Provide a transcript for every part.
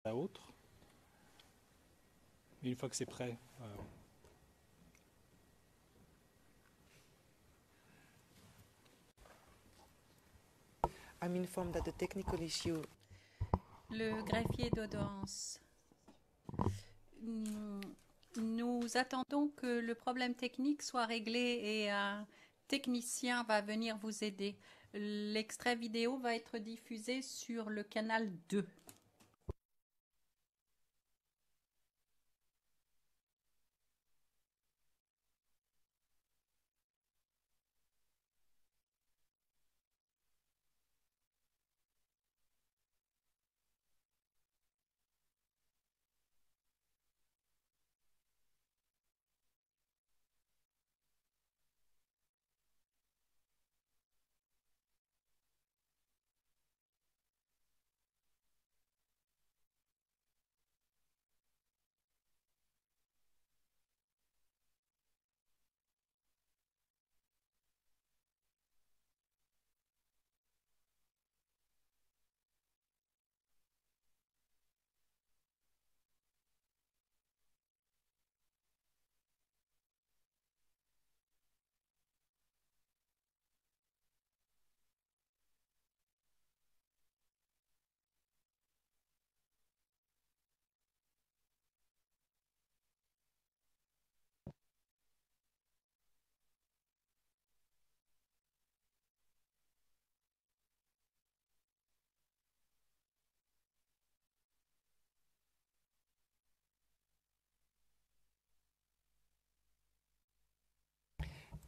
à autre. Et une fois que c'est prêt, I'm informed that the technical issue. Le greffier d'audience. Nous attendons que le problème technique soit réglé et un technicien va venir vous aider. L'extrait vidéo va être diffusé sur le canal 2.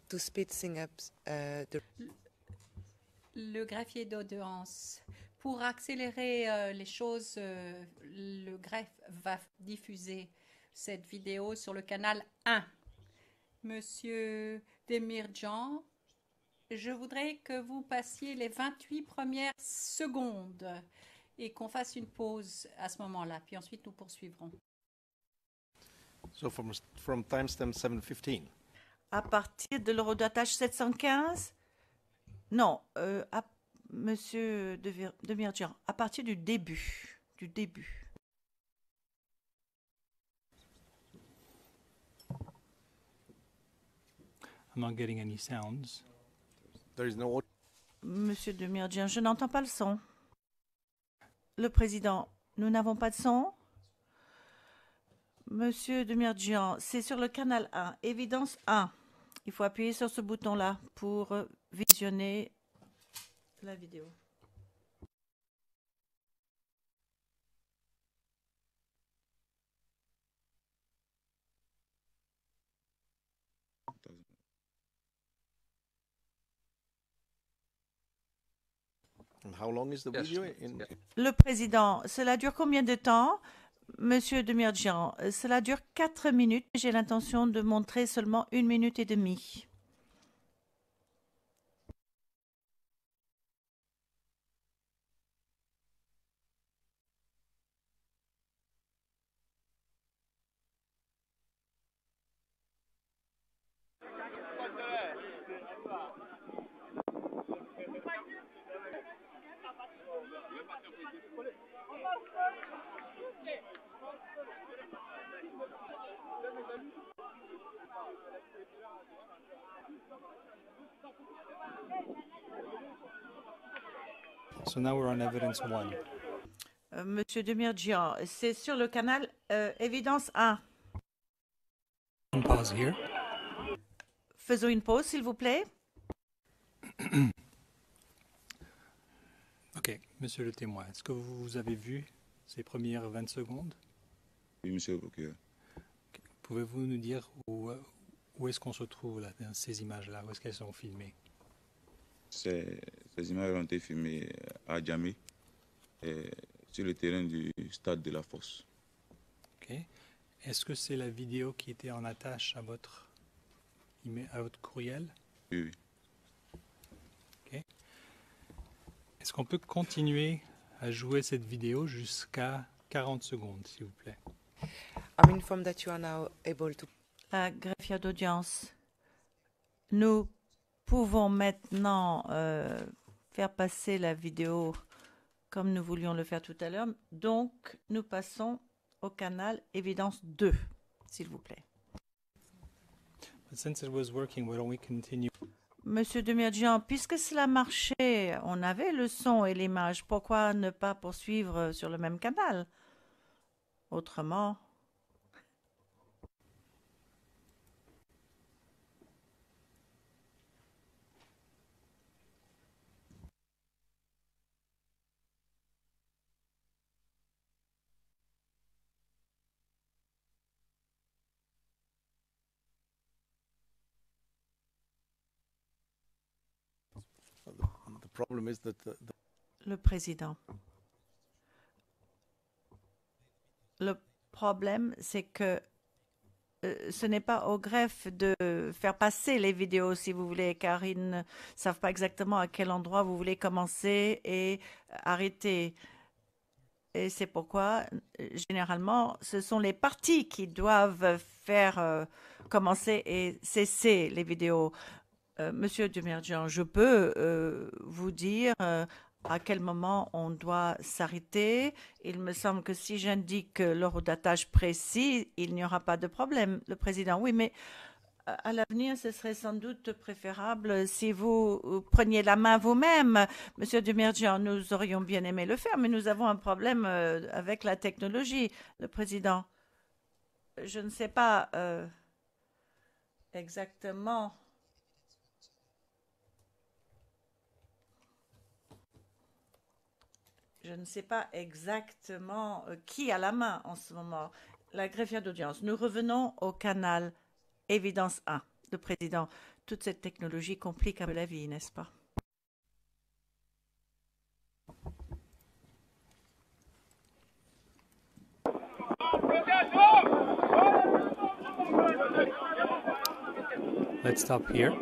To speed things up, Le greffier d'audience. Pour accélérer les choses, le greffe va diffuser cette vidéo sur le canal 1. Monsieur Demirjan, je voudrais que vous passiez les 28 premières secondes et qu'on fasse une pause à ce moment-là, puis ensuite nous poursuivrons. so from timestamp 7:15. À partir de l'horodatage 715? Non, Monsieur de Mirjian, à partir du début. Du début. I'm not getting any sounds. There is no. Monsieur de Mirjian, je n'entends pas le son. Le président, nous n'avons pas de son. Monsieur de Mirjian, c'est sur le canal 1, évidence 1. Il faut appuyer sur ce bouton-là pour visionner la vidéo. And how long is the video? Le président, cela dure combien de temps? Monsieur de Mirjian, cela dure 4 minutes. J'ai l'intention de montrer seulement 1 minute et demie. So now we're on evidence 1. Monsieur de Mirjian, c'est sur le canal évidence 1. On pause here. Faisons une pause, s'il vous plaît. Ok, monsieur le témoin, est-ce que vous avez vu ces premières 20 secondes? Oui, monsieur le procureur. Pouvez-vous nous dire où est-ce qu'on se trouve là, dans ces images-là? Où est-ce qu'elles sont filmées? Ces images ont été filmées à Djamé, sur le terrain du stade de la Force. Ok. Est-ce que c'est la vidéo qui était en attache à votre courriel? Oui, oui. Ok. Est-ce qu'on peut continuer à jouer cette vidéo jusqu'à 40 secondes, s'il vous plaît? I'm informed that you are now able to. La greffière d'audience. Nous pouvons maintenant faire passer la vidéo comme nous voulions le faire tout à l'heure. Donc, nous passons au canal évidence 2, s'il vous plaît. But since it was working, why don't we continue? Monsieur Demirjian, puisque cela marchait, on avait le son et l'image, pourquoi ne pas poursuivre sur le même canal? Autrement, The problem is that le président. Le problème, c'est que ce n'est pas au greffe de faire passer les vidéos, si vous voulez, car ils ne savent pas exactement à quel endroit vous voulez commencer et arrêter. Et c'est pourquoi, généralement, ce sont les parties qui doivent faire commencer et cesser les vidéos. Monsieur Demirjian, je peux vous dire à quel moment on doit s'arrêter. Il me semble que si j'indique l'horodatage précis, il n'y aura pas de problème. Le président, oui, mais à l'avenir, ce serait sans doute préférable si vous preniez la main vous-même. Monsieur Demirjian, nous aurions bien aimé le faire, mais nous avons un problème avec la technologie. Le président, je ne sais pas exactement. Je ne sais pas exactement qui a la main en ce moment. La greffière d'audience. Nous revenons au canal Évidence 1. Le président, toute cette technologie complique un peu la vie, n'est-ce pas? Let's stop here.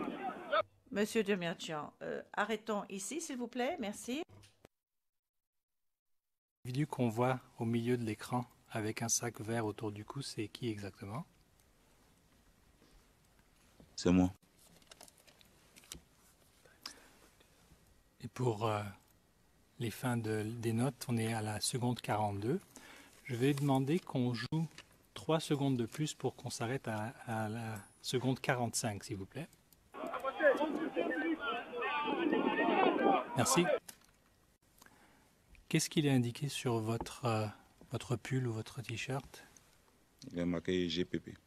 Monsieur Demirjian, arrêtons ici, s'il vous plaît. Merci. L'individu qu'on voit au milieu de l'écran avec un sac vert autour du cou, c'est qui exactement? C'est moi. Et pour les fins des notes, on est à la seconde 42. Je vais demander qu'on joue 3 secondes de plus pour qu'on s'arrête à la seconde 45, s'il vous plaît. Merci. Qu'est-ce qu'il est indiqué sur votre pull ou votre t-shirt? Il est marqué GPP.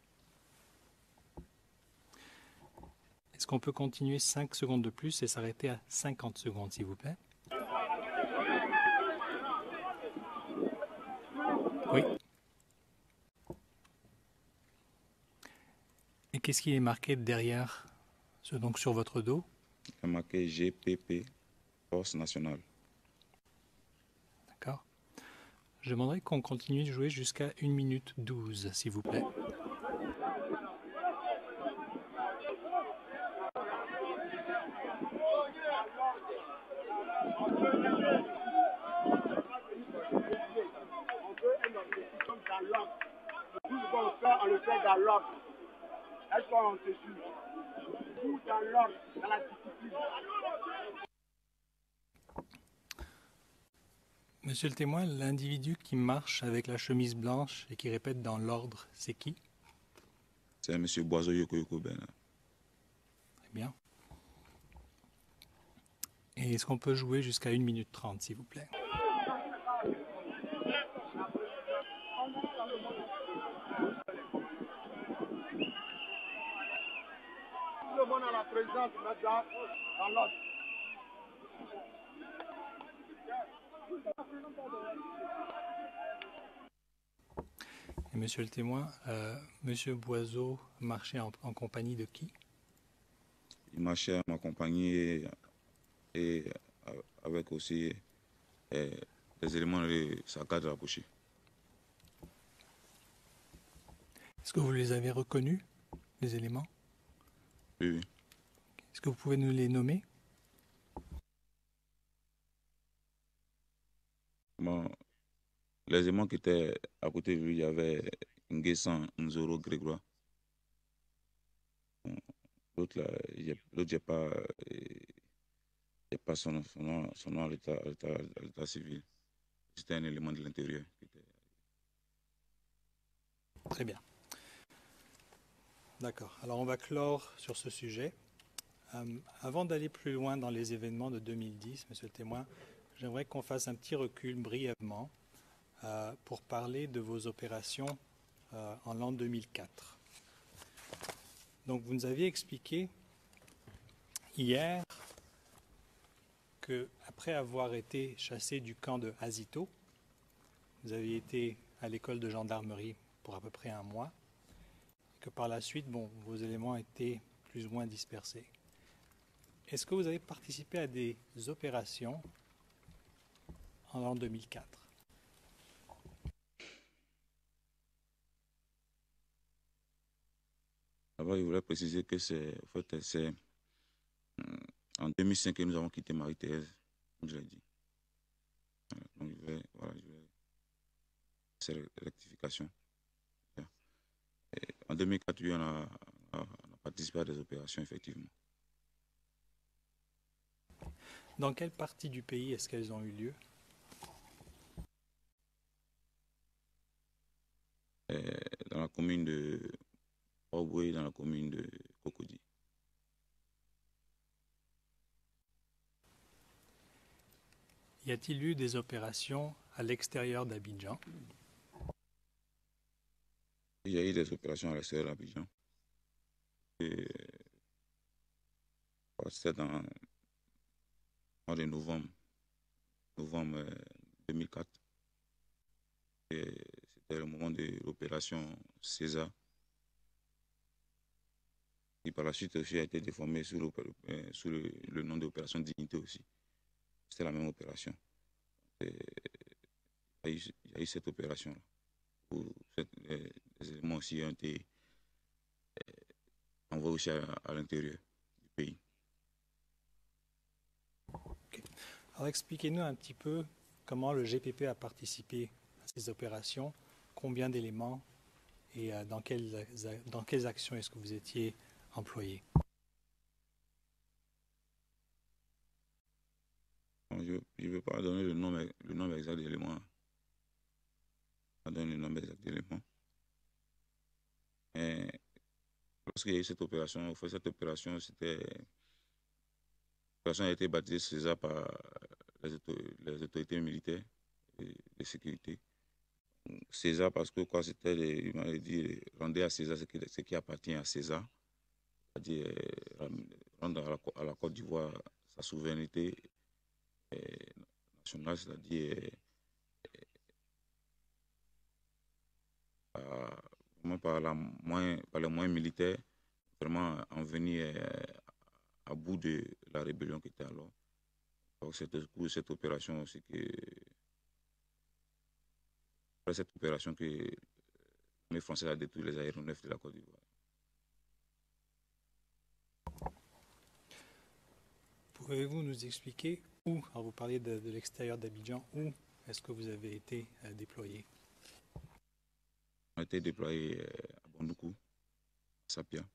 Est-ce qu'on peut continuer 5 secondes de plus et s'arrêter à 50 secondes, s'il vous plaît? Oui. Et qu'est-ce qui est marqué derrière, donc sur votre dos? Il est marqué GPP, Force nationale. D'accord. Je demanderais qu'on continue de jouer jusqu'à 1 minute 12, s'il vous plaît. On le fait dans l'ordre. Est-ce qu'on se suit? Tout dans l'ordre, dans la discipline. Monsieur le témoin, l'individu qui marche avec la chemise blanche et qui répète dans l'ordre, c'est qui? C'est M. Boiseau Yoko Ben. Très bien. Et est-ce qu'on peut jouer jusqu'à 1 minute 30, s'il vous plaît? Tout le monde a la présence maintenant dans l'ordre. Et monsieur le témoin, monsieur Boiseau marchait en compagnie de qui? Il marchait à ma compagnie et avec aussi les éléments de sa carte rapprochée. Est-ce que vous les avez reconnus, les éléments? Oui, oui. Est-ce que vous pouvez nous les nommer? Bon, les éléments qui étaient à côté de lui, il y avait Nguessan Nzoro Grégoire. Bon, l'autre, là, j'ai pas son nom à l'état civil. C'était un élément de l'intérieur. Très bien. D'accord. Alors, on va clore sur ce sujet. Avant d'aller plus loin dans les événements de 2010, Monsieur le témoin, j'aimerais qu'on fasse un petit recul brièvement pour parler de vos opérations en l'an 2004. Donc, vous nous aviez expliqué hier que, après avoir été chassé du camp de Azito, vous aviez été à l'école de gendarmerie pour à peu près un mois, et que par la suite, vos éléments étaient plus ou moins dispersés. Est-ce que vous avez participé à des opérations en l'an 2004? D'abord, je voulais préciser que c'est en 2005 que nous avons quitté Marie-Thérèse, comme je l'ai dit. Donc, je vais cette rectification. Et en 2004, on a participé à des opérations, effectivement. Dans quelle partie du pays est-ce qu'elles ont eu lieu? Dans la commune de Oboué, dans la commune de Cocody. Y a-t-il eu des opérations à l'extérieur d'Abidjan? Il y a eu des opérations à l'extérieur d'Abidjan. C'était dans le mois de novembre 2004. C'était le moment de l'opération César, qui par la suite aussi a été déformé sous le nom d'opération Dignité aussi. C'était la même opération. Il y a eu cette opération-là, où les éléments aussi ont été envoyés aussi à l'intérieur du pays. Okay. Alors expliquez-nous un petit peu comment le GPP a participé à ces opérations, combien d'éléments et dans quelles actions est-ce que vous étiez employé? Je ne vais pas donner le nombre exact d'éléments. Je vais donner le nombre exact d'éléments. Lorsqu'il y a eu cette opération, l'opération a été baptisée César par les autorités militaires et de sécurité. César parce que quoi, il m'avait dit rendez à César ce qui appartient à César, c'est-à-dire rendre à la Côte d'Ivoire sa souveraineté nationale, c'est-à-dire par les moyens militaires, vraiment en venir à bout de la rébellion qui était alors. Donc cette opération aussi après cette opération que les Français ont détruit les aéronefs de la Côte d'Ivoire. Pouvez-vous nous expliquer où, alors vous parliez de l'extérieur d'Abidjan, où est-ce que vous avez été déployé? On a été déployé à Bondoukou, à Sapia.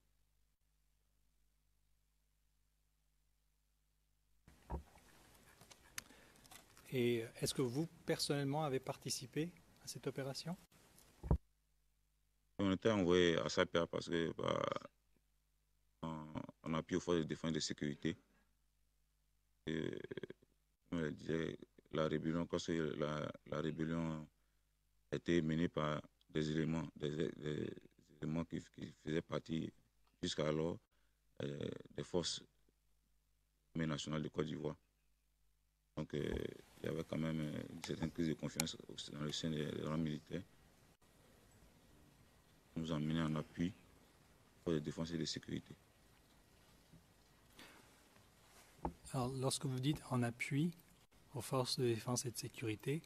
Et est-ce que vous, personnellement, avez participé à cette opération? On était envoyé à Sapia parce que on a appuyé aux forces de défense et de sécurité. Et, on le disait, la rébellion a été menée par des éléments qui faisaient partie jusqu'alors des forces nationales de Côte d'Ivoire. Donc il y avait quand même une certaine crise de confiance dans le sein des rangs militaires. On nous a menés en appui pour la défense et de sécurité. Alors, lorsque vous dites en appui aux forces de défense et de sécurité,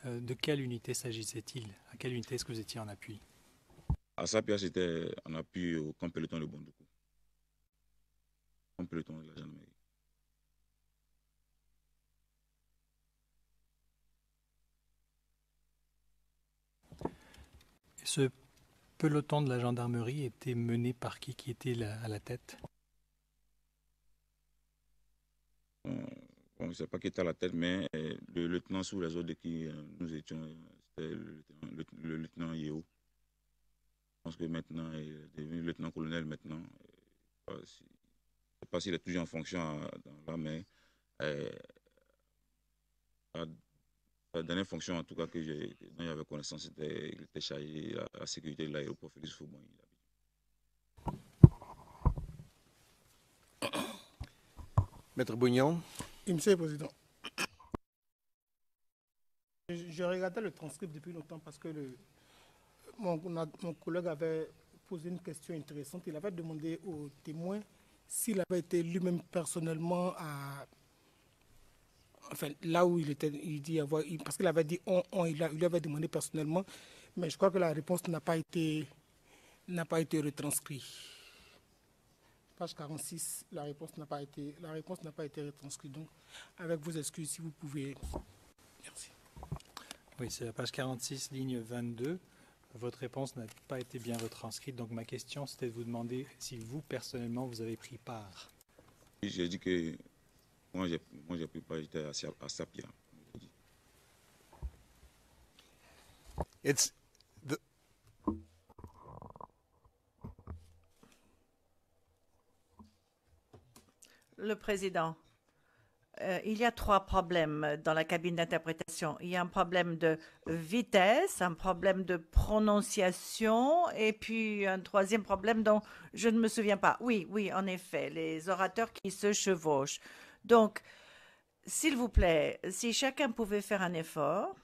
de quelle unité s'agissait-il? À quelle unité est-ce que vous étiez en appui? À Sapia, c'était en appui au camp peloton de Bondoukou. Camp peloton de la gendarmerie. Et ce peloton de la gendarmerie était mené par qui était à la tête? je ne sais pas qui était à la tête, mais le lieutenant sous les ordres de qui nous étions, c'était le lieutenant Yeo. Je pense que maintenant, il est devenu lieutenant-colonel maintenant. Je ne sais pas s'il est toujours en fonction là, mais la dernière fonction, en tout cas, dont j'avais connaissance, c'était qu'il était chargé de la sécurité de l'aéroport Félix Faubon. Maître Bougnon. Et Monsieur le Président, je regardais le transcript depuis longtemps parce que mon collègue avait posé une question intéressante. Il avait demandé au témoin s'il avait été lui-même personnellement enfin, là où il était, il dit avoir, parce qu'il avait dit il lui avait demandé personnellement, mais je crois que la réponse n'a pas été retranscrite. Page 46, la réponse n'a pas été retranscrite. Donc, avec vos excuses, si vous pouvez. Merci. Oui, c'est la page 46, ligne 22. Votre réponse n'a pas été bien retranscrite. Donc, ma question, c'était de vous demander si vous, personnellement, vous avez pris part. J'ai dit que moi, j'ai pris part, j'étais à Sapia. It's Le président, il y a 3 problèmes dans la cabine d'interprétation. Il y a un problème de vitesse, un problème de prononciation et puis un 3e problème dont je ne me souviens pas. Oui, en effet, les orateurs qui se chevauchent. Donc, s'il vous plaît, si chacun pouvait faire un effort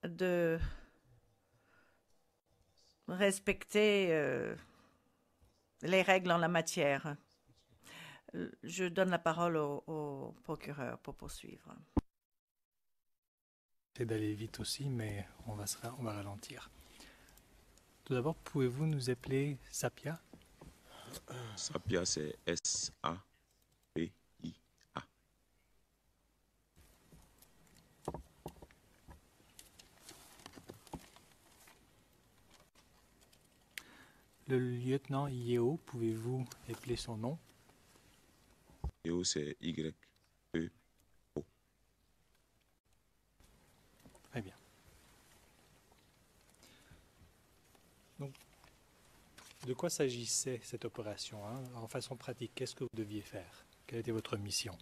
de respecter les règles en la matière. Je donne la parole au procureur pour poursuivre. C'est d'aller vite aussi, mais on va ralentir. Tout d'abord, pouvez-vous nous appeler Sapia? Sapia, c'est S-A-P-I-A. Le lieutenant Yeo, pouvez-vous appeler son nom? Yeo, c'est Y-E-O. Très bien. Donc, de quoi s'agissait cette opération, hein? En façon pratique, qu'est-ce que vous deviez faire? Quelle était votre mission?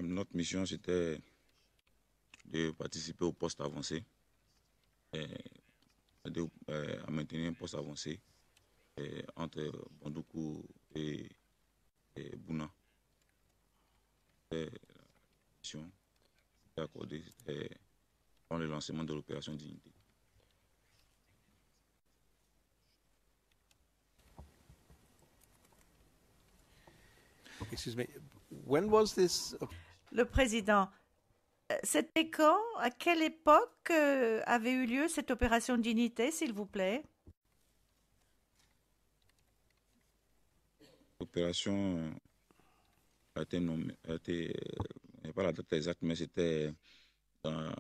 Notre mission, c'était de participer au poste avancé, à maintenir un poste avancé entre Bandoukou et Bouna. La mission accordée dans le lancement de l'opération Dignité. Excuse me. When was this? Le président, c'était quand, à quelle époque avait eu lieu cette opération Dignité, s'il vous plaît? L'opération a été nommée, je n'ai pas la date exacte, mais c'était dans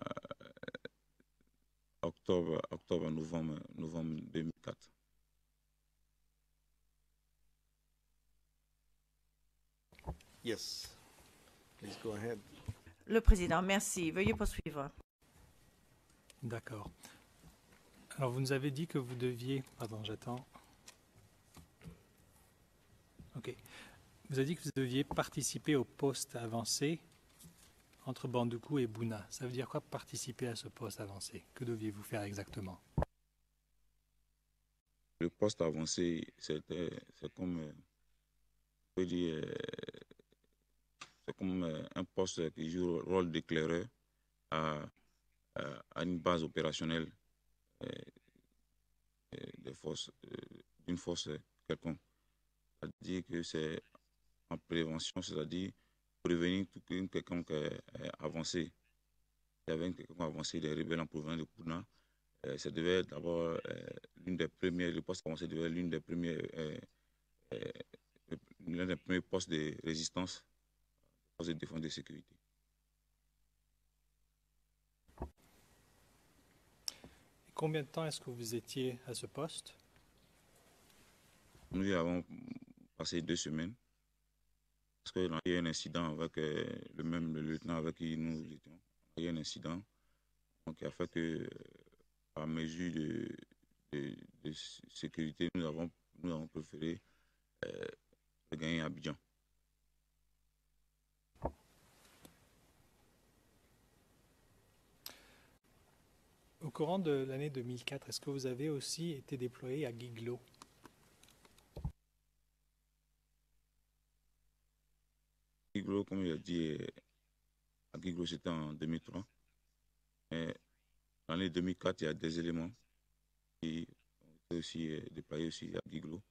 novembre 2004. Yes. Please go ahead. Le président, merci. Veuillez poursuivre. D'accord. Alors, vous nous avez dit que vous deviez... Pardon, j'attends. OK. Vous avez dit que vous deviez participer au poste avancé entre Bandoukou et Bouna. Ça veut dire quoi, participer à ce poste avancé? Que deviez-vous faire exactement? Le poste avancé, c'est comme, on peut dire, c'est comme un poste qui joue le rôle d'éclaireur à une base opérationnelle d'une force quelconque. C'est-à-dire que c'est en prévention, c'est-à-dire prévenir tout quelconque avancé. Il y avait quelconque avancé des rebelles en provenance de Pouna. Ça devait être d'abord l'une des premières, le poste avancé devait être l'un des premiers postes de résistance, postes de défense et de sécurité. Combien de temps est-ce que vous étiez à ce poste? Nous y avons passé 2 semaines parce qu'il y a eu un incident avec le lieutenant avec qui nous étions. Il y a eu un incident donc, qui a fait que, à mesure de sécurité, nous avons préféré gagner à Abidjan. Au courant de l'année 2004, est-ce que vous avez aussi été déployé à Guiglo? Guiglo, comme il a dit, à Guiglo, c'était en 2003. Mais l'année 2004, il y a des éléments qui ont été aussi déployés aussi à Guiglo.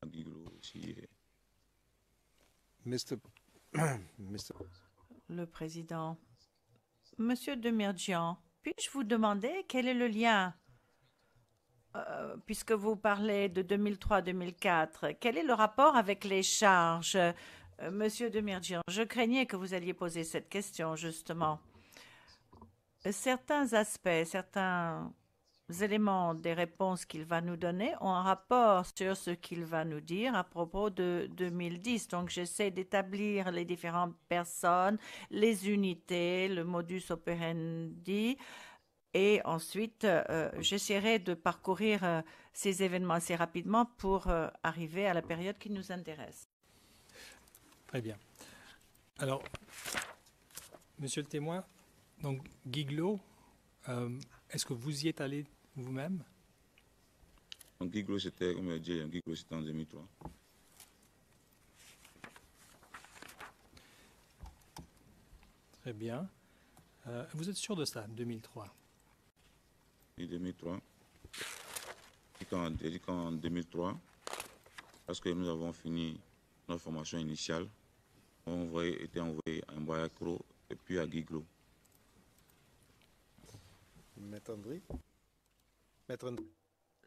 À Guiglo aussi. Mr. Mr. Le président. Monsieur Demirjian, puis-je vous demander quel est le lien, puisque vous parlez de 2003-2004, quel est le rapport avec les charges? Monsieur Demirjian, je craignais que vous alliez poser cette question, justement. Certains aspects, certains éléments des réponses qu'il va nous donner ont un rapport sur ce qu'il va nous dire à propos de 2010. Donc, j'essaie d'établir les différentes personnes, les unités, le modus operandi. Et ensuite, j'essaierai de parcourir ces événements assez rapidement pour arriver à la période qui nous intéresse. Très bien. Alors, monsieur le témoin, donc Guiglo, est-ce que vous y êtes allé vous-même? Donc Guiglo, c'était, comme il a dit, Guiglo, c'était en 2003. Très bien. Vous êtes sûr de ça, 2003? Et 2003. Et qu'en 2003, parce que nous avons fini notre formation initiale, on était envoyé à Mboyakro et puis à Guiglo. Maître André. Maître André.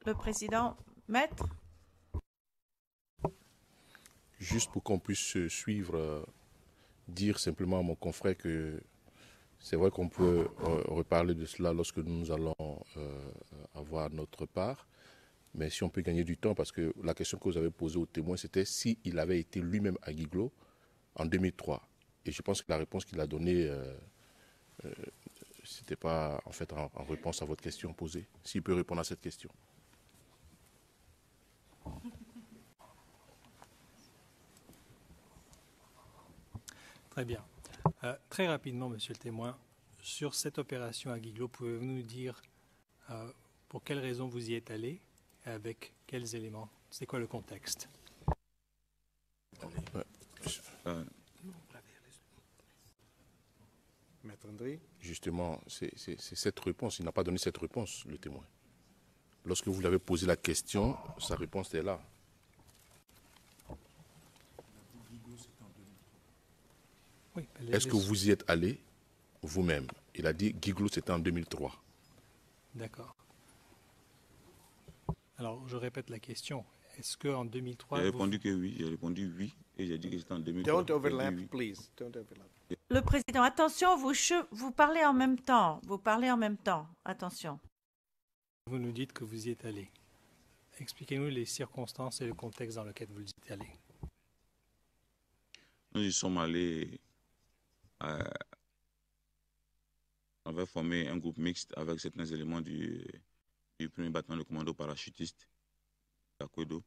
Le président, maître. Juste pour qu'on puisse suivre, dire simplement à mon confrère que c'est vrai qu'on peut reparler de cela lorsque nous allons avoir notre part, mais si on peut gagner du temps, parce que la question que vous avez posée au témoin, c'était s'il avait été lui-même à Guiglo en 2003. Et je pense que la réponse qu'il a donnée, c'était pas en fait en réponse à votre question posée. S'il peut répondre à cette question. Très bien. Très rapidement, monsieur le témoin, sur cette opération à Guiglo, pouvez-vous nous dire pour quelles raisons vous y êtes allé et avec quels éléments? C'est quoi le contexte? Maître André. Justement, c'est cette réponse. Il n'a pas donné cette réponse, le témoin. Lorsque vous lui avez posé la question, sa réponse est là. Oui, est-ce que vous y êtes allé vous-même? Il a dit Guiglo, c'était en 2003. D'accord. Alors, je répète la question. Est-ce qu'en 2003... J'ai répondu que oui. J'ai répondu oui. Et j'ai dit que c'était en 2003. Don't overlap, please. Don't overlap. Le président, attention, vous parlez en même temps. Vous parlez en même temps. Attention. Vous nous dites que vous y êtes allé. Expliquez-nous les circonstances et le contexte dans lequel vous y êtes allé. Nous y sommes allés... on avait formé un groupe mixte avec certains éléments du premier bâtiment de commando parachutiste d'Akwedo.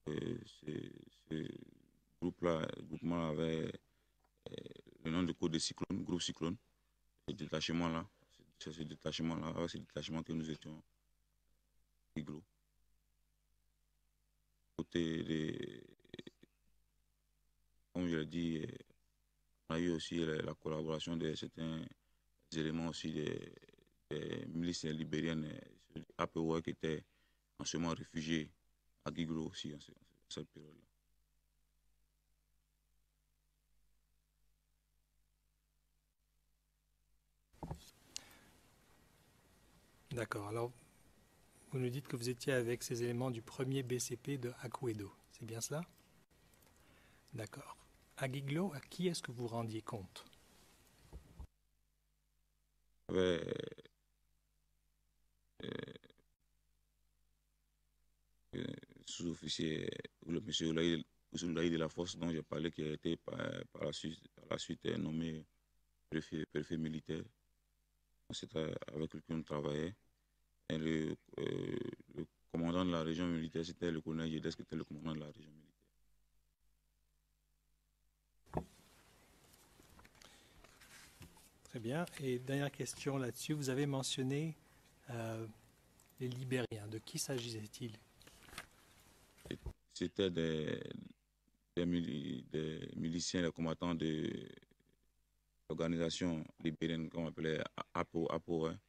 Ce groupement avait le nom de code de Cyclone, groupe Cyclone. Ce détachement-là, c'est ce détachement que nous étions à Guiglo. Côté des... Comme je l'ai dit, on a eu aussi la collaboration de certains éléments aussi des milices libériennes, APOA qui étaient en ce moment réfugiés à Guiglo aussi, en cette période-là. D'accord. Alors, vous nous dites que vous étiez avec ces éléments du premier BCP de Akwedo. C'est bien cela? D'accord. À Guiglo, à qui est-ce que vous rendiez compte? sous-officier, le monsieur Oulaï de la Force dont j'ai parlé, qui a été par la suite nommé préfet militaire. C'était avec lequel on travaillait. Et le commandant de la région militaire, c'était le colonel Yedes, qui était le commandant de la région militaire. Très bien. Et dernière question là-dessus, vous avez mentionné les Libériens. De qui s'agissait-il? C'était des miliciens, des combattants de l'organisation libérienne qu'on appelait APO, hein.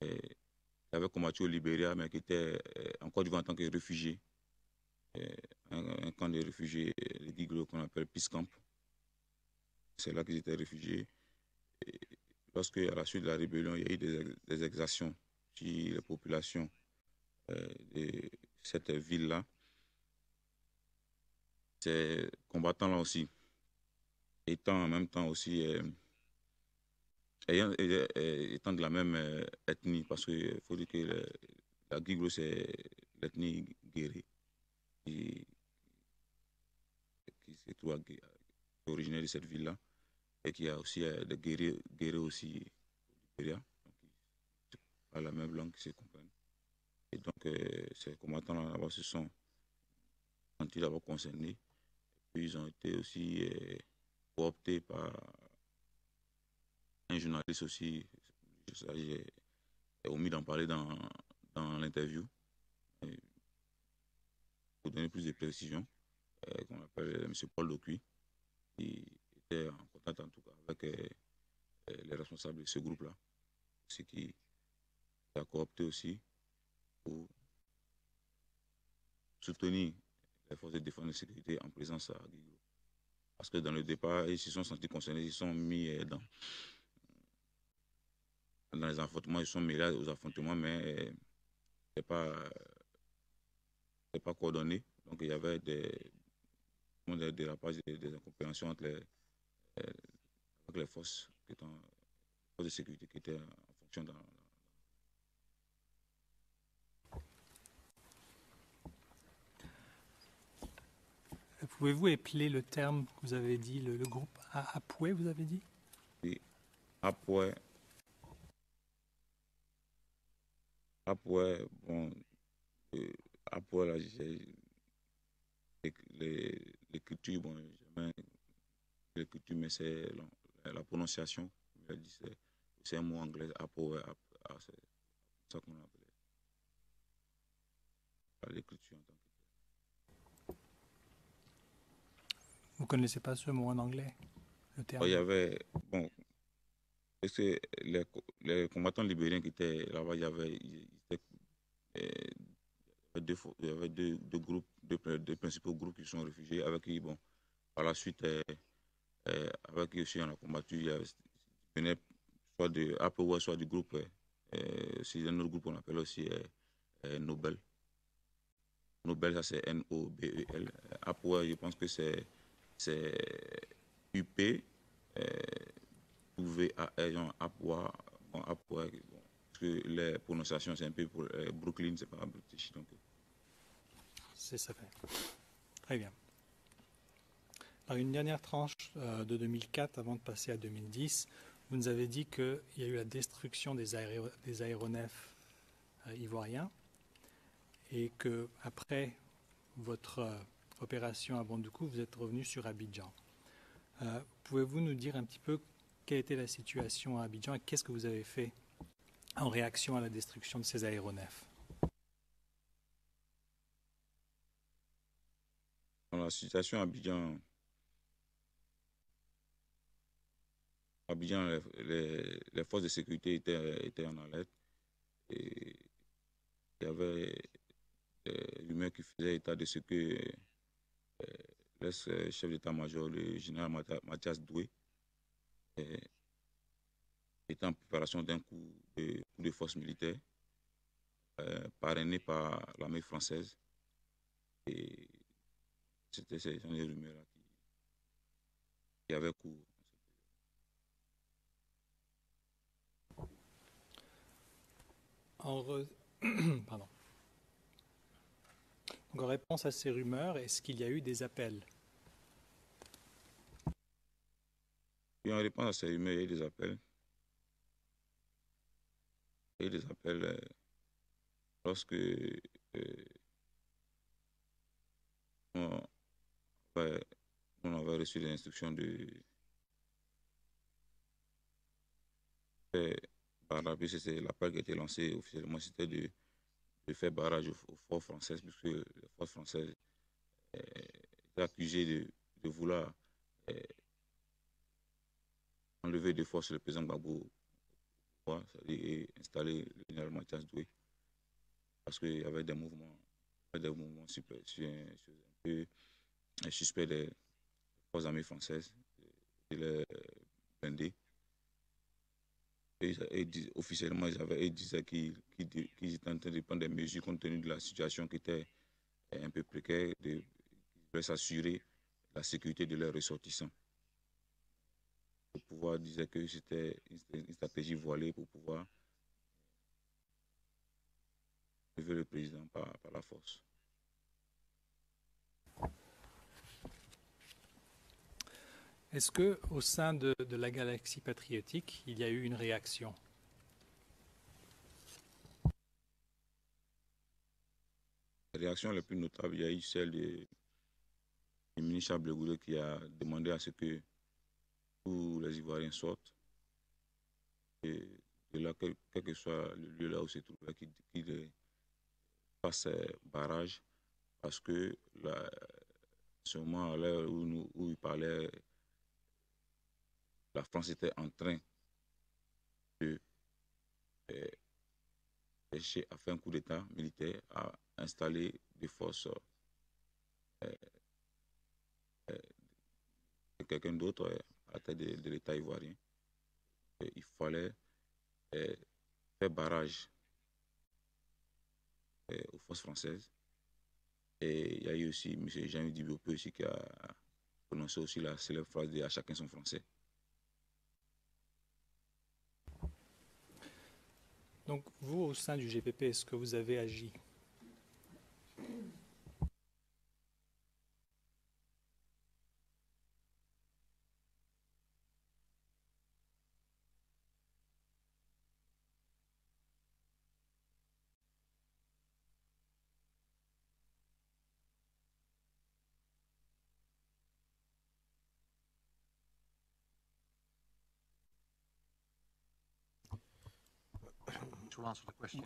Qui avait combattu au Libéria, mais qui était en Côte d'Ivoire en tant que réfugié. Un camp de réfugiés, les Guiglo, qu'on appelle Peace Camp. C'est là qu'ils étaient réfugiés. Et lorsque, à la suite de la rébellion, il y a eu des exactions sur les populations de cette ville-là, ces combattants-là aussi, étant en même temps aussi étant de la même ethnie, parce qu'il faut dire que la Guiglo, c'est l'ethnie guérée qui se trouve originaire de cette ville-là, et qui a aussi des guerriers aussi au Libéria, donc ils parlent la même langue, qui se comprennent. Et donc, ces combattants-là là-bas se sont sentis d'abord concernés, puis ils ont été aussi cooptés par un journaliste aussi. J'ai omis d'en parler dans l'interview, pour donner plus de précisions, qu'on appelle M. Paul Docuy, qui était en contact en tout cas avec les responsables de ce groupe-là, ce qui a coopté aussi pour soutenir les forces de défense et de sécurité en présence à Guiglo. Parce que dans le départ, ils se sont sentis concernés, ils sont mis dans les affrontements, ils sont mêlés aux affrontements, mais ce n'est pas coordonné. Donc il y avait des dérapages, des incompréhensions entre les forces de sécurité qui étaient en fonction dans. Pouvez-vous épeler le terme que vous avez dit, le groupe Apoué, vous avez dit? Oui, Apoué, bon, Apoué, là, l'écriture, bon, jamais l'écriture, mais c'est la prononciation. C'est un mot anglais, Apoué, c'est ça qu'on appelait l'écriture en tant que. Vous ne connaissez pas ce mot en anglais, le terme? Il y avait, bon, parce que les combattants libériens qui étaient là-bas, il y avait deux groupes, deux principaux groupes qui sont réfugiés, avec qui, bon, par la suite, avec qui aussi on a combattu, il venait soit de APO, soit du groupe, c'est un autre groupe qu'on appelle aussi Nobel. Nobel, ça c'est Nobel. APO, je pense que c'est UP, genre Apua, bon, Apua, bon, parce que les prononciations c'est un peu pour Brooklyn, c'est pas British, donc. C'est ça fait. Très bien. Alors, une dernière tranche de 2004, avant de passer à 2010, vous nous avez dit qu'il y a eu la destruction des aéronefs ivoiriens et qu'après votre opération à Bandoukou, vous êtes revenu sur Abidjan. Pouvez-vous nous dire un petit peu quelle était la situation à Abidjan et qu'est-ce que vous avez fait en réaction à la destruction de ces aéronefs? Dans la situation à Abidjan, les forces de sécurité étaient en alerte et il y avait des rumeurs qui faisaient état de ce que le chef d'état-major, le général Mathias Doué, était en préparation d'un coup de force militaire parrainé par l'armée française. Et c'était ces rumeurs-là qui avaient cours. Pardon. Donc, en réponse à ces rumeurs, est-ce qu'il y a eu des appels? Et en réponse à ces rumeurs, il y a eu des appels. Il y a eu des appels lorsque on avait reçu les instructions de faire barrage. C'est l'appel qui a été lancé officiellement, c'était de faire barrage aux forces françaises, puisque les forces françaises étaient accusées de vouloir enlever de force le président Gbagbo et installer le général Mathias Doué, parce qu'il y avait des mouvements un peu suspects des forces armées françaises, de les blinder. Officiellement, ils disaient qu'ils étaient en train de prendre des mesures compte tenu de la situation qui était un peu précaire, de s'assurer la sécurité de leurs ressortissants. Le pouvoir disait que c'était une stratégie voilée pour pouvoir lever le président par la force. Est-ce qu'au sein de la galaxie patriotique, il y a eu une réaction? La réaction la plus notable, il y a eu celle du ministre Charles Blé Goulet qui a demandé à ce que tous les Ivoiriens sortent et de là, quel que soit le lieu là où se trouve, qu'il fasse barrage, parce que là, ce moment à l'heure où il parlait, la France était en train de chercher à faire un coup d'État militaire, à installer des forces quelqu'un d'autre à la tête de l'État ivoirien. Et il fallait faire barrage aux forces françaises. Et il y a eu aussi M. Jean-Yves Dibiopé aussi qui a prononcé aussi la célèbre phrase de « à chacun son français ». Donc, vous, au sein du GPP, est-ce que vous avez agi?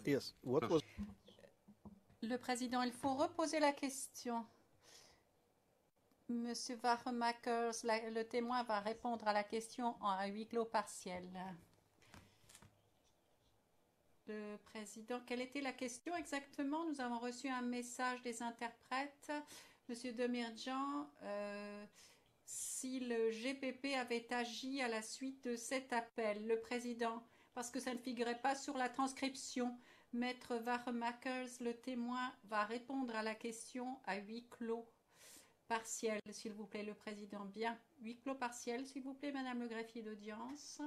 Yes. What was Le président, il faut reposer la question. Monsieur Varemakers, le témoin va répondre à la question en huis clos partiel. Le président, quelle était la question exactement? Nous avons reçu un message des interprètes. Monsieur Demirjian, si le GPP avait agi à la suite de cet appel. Le président, parce que ça ne figurait pas sur la transcription. Maître Varemakers, le témoin, va répondre à la question à huis clos partiel, s'il vous plaît, le président. Bien. Huis clos partiel, s'il vous plaît, madame le greffier d'audience.